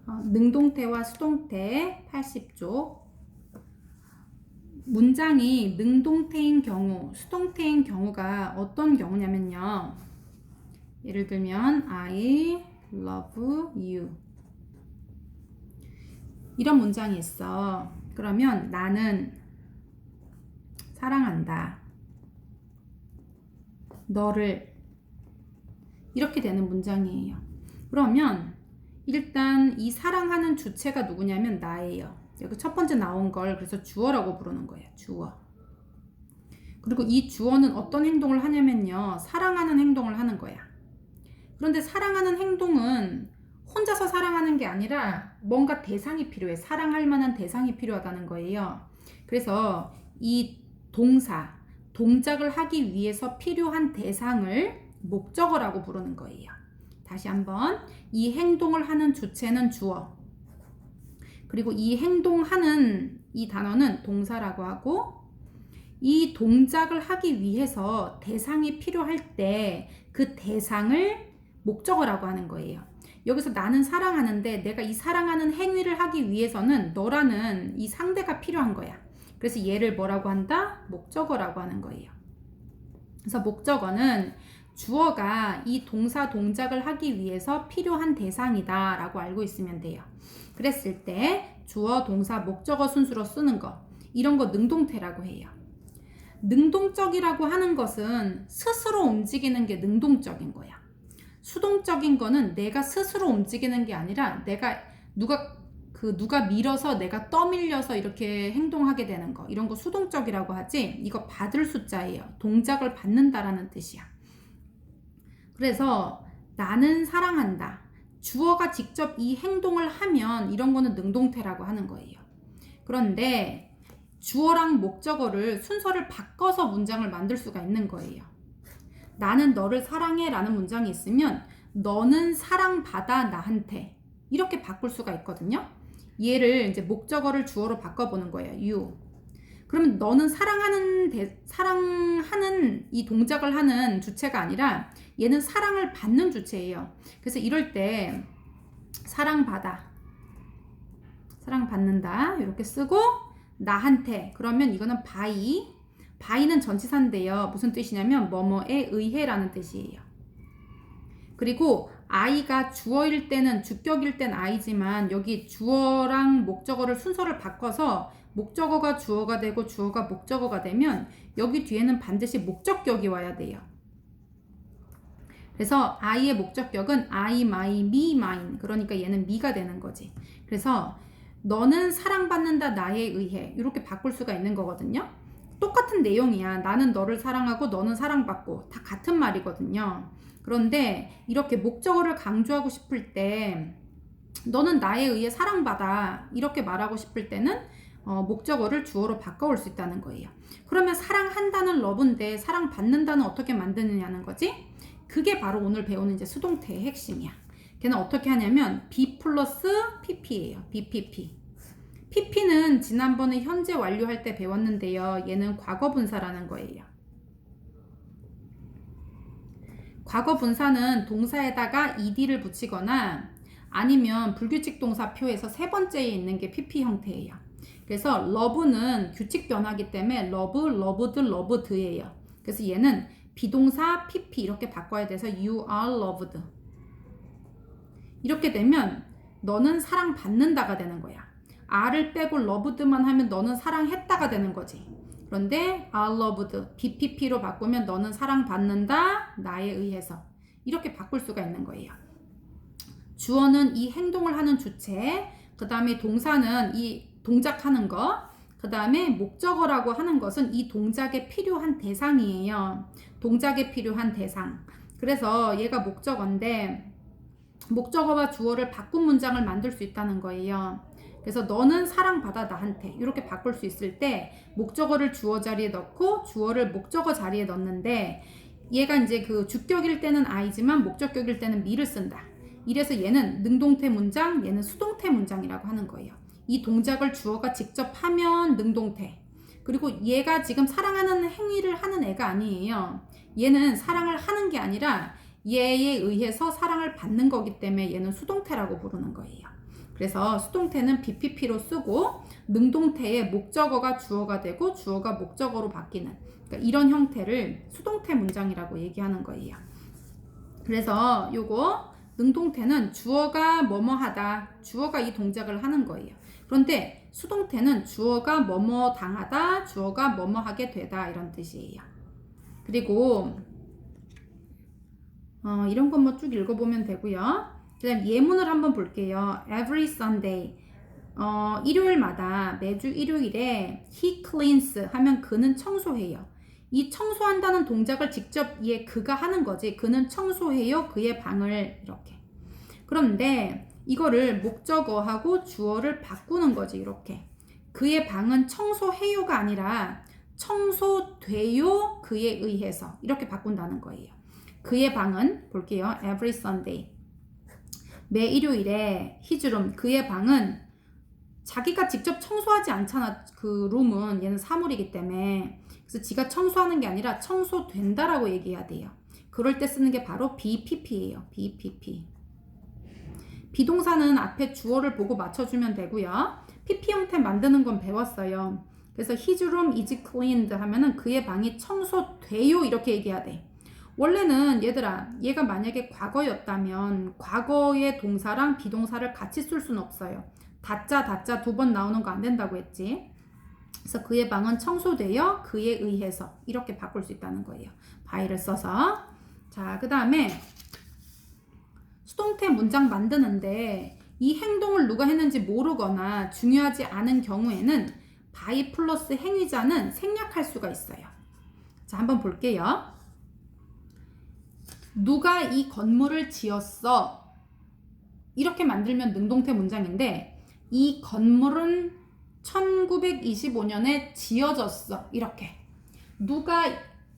능동태와 수동태 80쪽. 문장이 능동태인 경우, 수동태인 경우가 어떤 경우냐면요. 예를 들면 I love you 이런 문장이 있어. 그러면 나는 사랑한다. 너를 이렇게 되는 문장이에요. 그러면 일단 이 사랑하는 주체가 누구냐면 나예요. 여기 첫 번째 나온 걸 그래서 주어라고 부르는 거예요. 주어. 그리고 이 주어는 어떤 행동을 하냐면요. 사랑하는 행동을 하는 거야. 그런데 사랑하는 행동은 혼자서 사랑하는 게 아니라 뭔가 대상이 필요해. 사랑할 만한 대상이 필요하다는 거예요. 그래서 이 동작을 하기 위해서 필요한 대상을 목적어라고 부르는 거예요. 다시 한번, 이 행동을 하는 주체는 주어. 그리고 이 행동하는 이 단어는 동사라고 하고, 이 동작을 하기 위해서 대상이 필요할 때 그 대상을 목적어라고 하는 거예요. 여기서 나는 사랑하는데 내가 이 사랑하는 행위를 하기 위해서는 너라는 이 상대가 필요한 거야. 그래서 얘를 뭐라고 한다? 목적어라고 하는 거예요. 그래서 목적어는 주어가 이 동사 동작을 하기 위해서 필요한 대상이다 라고 알고 있으면 돼요. 그랬을 때 주어, 동사, 목적어 순수로 쓰는 거, 이런 거 능동태라고 해요. 능동적이라고 하는 것은 스스로 움직이는 게 능동적인 거야. 수동적인 거는 내가 스스로 움직이는 게 아니라 누가 밀어서 내가 떠밀려서 이렇게 행동하게 되는 거, 이런 거 수동적이라고 하지. 이거 받을 숫자예요. 동작을 받는다라는 뜻이야. 그래서 나는 사랑한다. 주어가 직접 이 행동을 하면 이런 거는 능동태라고 하는 거예요. 그런데 주어랑 목적어를 순서를 바꿔서 문장을 만들 수가 있는 거예요. 나는 너를 사랑해 라는 문장이 있으면 너는 사랑받아 나한테 이렇게 바꿀 수가 있거든요. 얘를 이제 목적어를 주어로 바꿔보는 거예요. you. 그러면 너는 사랑하는 이 동작을 하는 주체가 아니라 얘는 사랑을 받는 주체예요. 그래서 이럴 때 사랑받는다 이렇게 쓰고 나한테 그러면 이거는 by는 전치사인데요. 무슨 뜻이냐면 뭐뭐에 의해라는 뜻이에요. 그리고 I가 주어일 때는 주격일 땐 I지만 여기 주어랑 목적어를 순서를 바꿔서 목적어가 주어가 되고 주어가 목적어가 되면 여기 뒤에는 반드시 목적격이 와야 돼요. 그래서 I의 목적격은 I, my, me, mine. 그러니까 얘는 me가 되는 거지. 그래서 너는 사랑받는다 나에 의해 이렇게 바꿀 수가 있는 거거든요. 똑같은 내용이야. 나는 너를 사랑하고 너는 사랑받고 다 같은 말이거든요. 그런데 이렇게 목적어를 강조하고 싶을 때 너는 나에 의해 사랑받아 이렇게 말하고 싶을 때는 목적어를 주어로 바꿔올 수 있다는 거예요. 그러면 사랑한다는 love인데 사랑받는다는 어떻게 만드느냐는 거지? 그게 바로 오늘 배우는 이제 수동태의 핵심이야. 걔는 어떻게 하냐면 be 플러스 pp예요. BPP. pp는 지난번에 현재 완료할 때 배웠는데요. 얘는 과거 분사라는 거예요. 과거 분사는 동사에다가 ed를 붙이거나 아니면 불규칙 동사표에서 세 번째에 있는 게 pp 형태예요. 그래서 love는 규칙 변화기 때문에 love, loved, loved예요. 그래서 얘는 비동사 pp 이렇게 바꿔야 돼서 you are loved. 이렇게 되면 너는 사랑받는다가 되는 거야. R을 빼고 loved만 하면 너는 사랑했다가 되는 거지. 그런데 are loved, BPP로 바꾸면 너는 사랑받는다, 나에 의해서. 이렇게 바꿀 수가 있는 거예요. 주어는 이 행동을 하는 주체, 그 다음에 동사는 이 동작하는 거, 그 다음에 목적어라고 하는 것은 이 동작에 필요한 대상이에요. 동작에 필요한 대상. 그래서 얘가 목적어인데 목적어와 주어를 바꾼 문장을 만들 수 있다는 거예요. 그래서 너는 사랑받아 나한테 이렇게 바꿀 수 있을 때 목적어를 주어 자리에 넣고 주어를 목적어 자리에 넣는데 얘가 이제 그 주격일 때는 I지만 목적격일 때는 me를 쓴다. 이래서 얘는 능동태 문장, 얘는 수동태 문장이라고 하는 거예요. 이 동작을 주어가 직접 하면 능동태. 그리고 얘가 지금 사랑하는 행위를 하는 애가 아니에요. 얘는 사랑을 하는 게 아니라 얘에 의해서 사랑을 받는 거기 때문에 얘는 수동태라고 부르는 거예요. 그래서 수동태는 BPP로 쓰고 능동태의 목적어가 주어가 되고 주어가 목적어로 바뀌는 그러니까 이런 형태를 수동태 문장이라고 얘기하는 거예요. 그래서 요거 능동태는 주어가 뭐뭐 하다, 주어가 이 동작을 하는 거예요. 그런데 수동태는 주어가 뭐뭐 당하다, 주어가 뭐뭐 하게 되다 이런 뜻이에요. 그리고 이런 건 뭐 쭉 읽어보면 되고요. 그다음 예문을 한번 볼게요. Every Sunday 일요일마다 매주 일요일에 he cleans 하면 그는 청소해요. 이 청소한다는 동작을 직접 그가 하는 거지. 그는 청소해요. 그의 방을 이렇게. 그런데 이거를 목적어하고 주어를 바꾸는 거지. 이렇게. 그의 방은 청소해요가 아니라 청소돼요. 그에 의해서 이렇게 바꾼다는 거예요. 그의 방은 볼게요. Every Sunday 매 일요일에 his room 그의 방은 자기가 직접 청소하지 않잖아. 그 룸은 얘는 사물이기 때문에 그래서 지가 청소하는 게 아니라 청소된다라고 얘기해야 돼요. 그럴 때 쓰는 게 바로 BPP예요. BPP. 비동사는 앞에 주어를 보고 맞춰주면 되고요. PP 형태 만드는 건 배웠어요. 그래서 his room is cleaned 하면은 그의 방이 청소돼요 이렇게 얘기해야 돼. 원래는 얘들아 얘가 만약에 과거였다면 과거의 동사랑 비동사를 같이 쓸 수는 없어요. 다짜 두 번 나오는 거 안 된다고 했지. 그래서 그의 방은 청소되어 그에 의해서 이렇게 바꿀 수 있다는 거예요. by를 써서. 자, 그 다음에 수동태 문장 만드는데 이 행동을 누가 했는지 모르거나 중요하지 않은 경우에는 by 플러스 행위자는 생략할 수가 있어요. 자, 한번 볼게요. 누가 이 건물을 지었어? 이렇게 만들면 능동태 문장인데 이 건물은 1925년에 지어졌어. 이렇게. 누가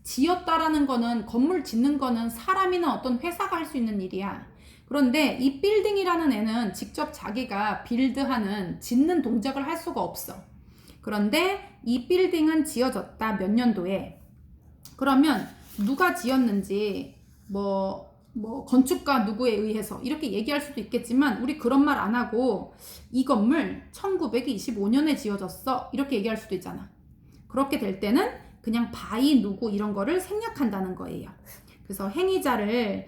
지었다라는 거는 건물 짓는 거는 사람이나 어떤 회사가 할 수 있는 일이야. 그런데 이 빌딩이라는 애는 직접 자기가 빌드하는 짓는 동작을 할 수가 없어. 그런데 이 빌딩은 지어졌다. 몇 년도에. 그러면 누가 지었는지 건축가 누구에 의해서 이렇게 얘기할 수도 있겠지만 우리 그런 말 안 하고 이 건물 1925년에 지어졌어 이렇게 얘기할 수도 있잖아. 그렇게 될 때는 그냥 by 누구 이런 거를 생략한다는 거예요. 그래서 행위자를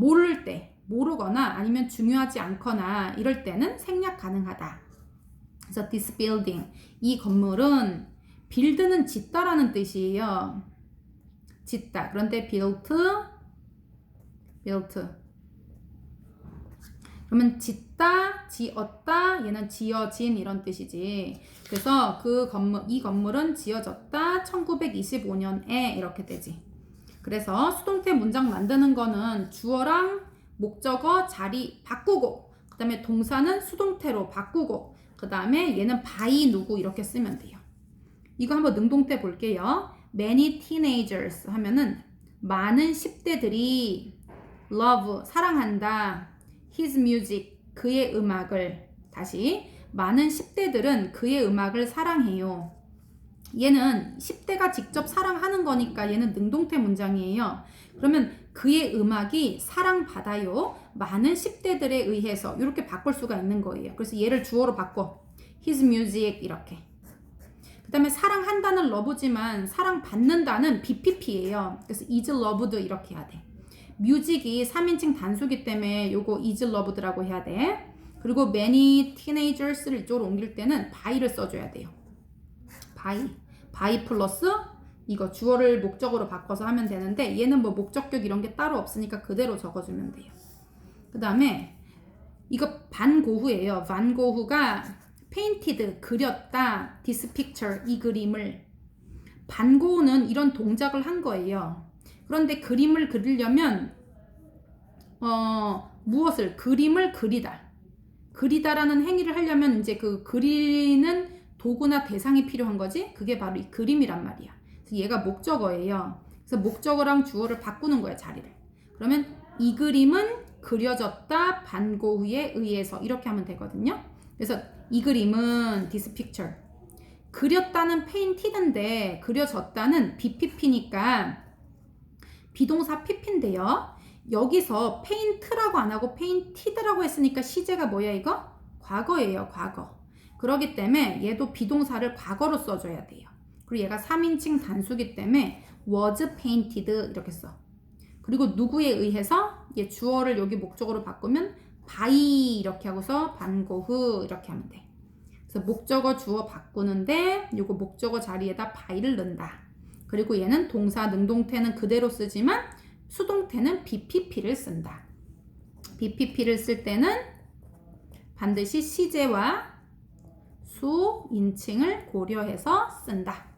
모를 때 모르거나 아니면 중요하지 않거나 이럴 때는 생략 가능하다. 그래서 this building 이 건물은 build는 짓다라는 뜻이에요. 짓다. 그런데 built 그러면 짓다, 지었다, 얘는 지어진 이런 뜻이지. 그래서 이 건물은 지어졌다 1925년에 이렇게 되지. 그래서 수동태 문장 만드는 거는 주어랑 목적어 자리 바꾸고 그 다음에 동사는 수동태로 바꾸고 그 다음에 얘는 by 누구 이렇게 쓰면 돼요. 이거 한번 능동태 볼게요. Many teenagers 하면은 많은 10대들이 love 사랑한다 his music 그의 음악을 다시 많은 10대들은 그의 음악을 사랑해요. 얘는 10대가 직접 사랑하는 거니까 얘는 능동태 문장이에요. 그러면 그의 음악이 사랑받아요. 많은 10대들에 의해서 이렇게 바꿀 수가 있는 거예요. 그래서 얘를 주어로 바꿔 his music 이렇게. 그 다음에 사랑한다는 love지만 사랑받는다는 BPP예요. 그래서 is loved 이렇게 해야 돼. music이 3인칭 단수기 때문에 요거 is loved라고 해야 돼. 그리고 many teenagers를 이쪽으로 옮길 때는 by를 써줘야 돼요. by 플러스 이거 주어를 목적으로 바꿔서 하면 되는데 얘는 뭐 목적격 이런 게 따로 없으니까 그대로 적어주면 돼요. 그 다음에 이거 반고흐예요. 반고흐가 painted 그렸다 this picture 이 그림을. 반고흐는 이런 동작을 한 거예요. 그런데 그림을 그리려면 무엇을 그림을 그리다라는 행위를 하려면 이제 그 그리는 도구나 대상이 필요한 거지. 그게 바로 이 그림이란 말이야. 그래서 얘가 목적어예요. 그래서 목적어랑 주어를 바꾸는 거야 자리를. 그러면 이 그림은 그려졌다 반고흐에 의해서 이렇게 하면 되거든요. 그래서 이 그림은 this picture 그렸다는 painted인데 그려졌다는 BPP니까 비동사 PP인데요. 여기서 paint라고 안 하고 painted라고 했으니까 시제가 뭐야 이거? 과거예요, 과거. 그러기 때문에 얘도 비동사를 과거로 써줘야 돼요. 그리고 얘가 3인칭 단수기 때문에 was painted 이렇게 써. 그리고 누구에 의해서 얘 주어를 여기 목적어로 바꾸면 by 이렇게 하고서 반고흐 이렇게 하면 돼. 그래서 목적어 주어 바꾸는데 요거 목적어 자리에다 by를 넣는다. 그리고 얘는 동사 능동태는 그대로 쓰지만 수동태는 BPP를 쓴다. BPP를 쓸 때는 반드시 시제와 수, 인칭을 고려해서 쓴다.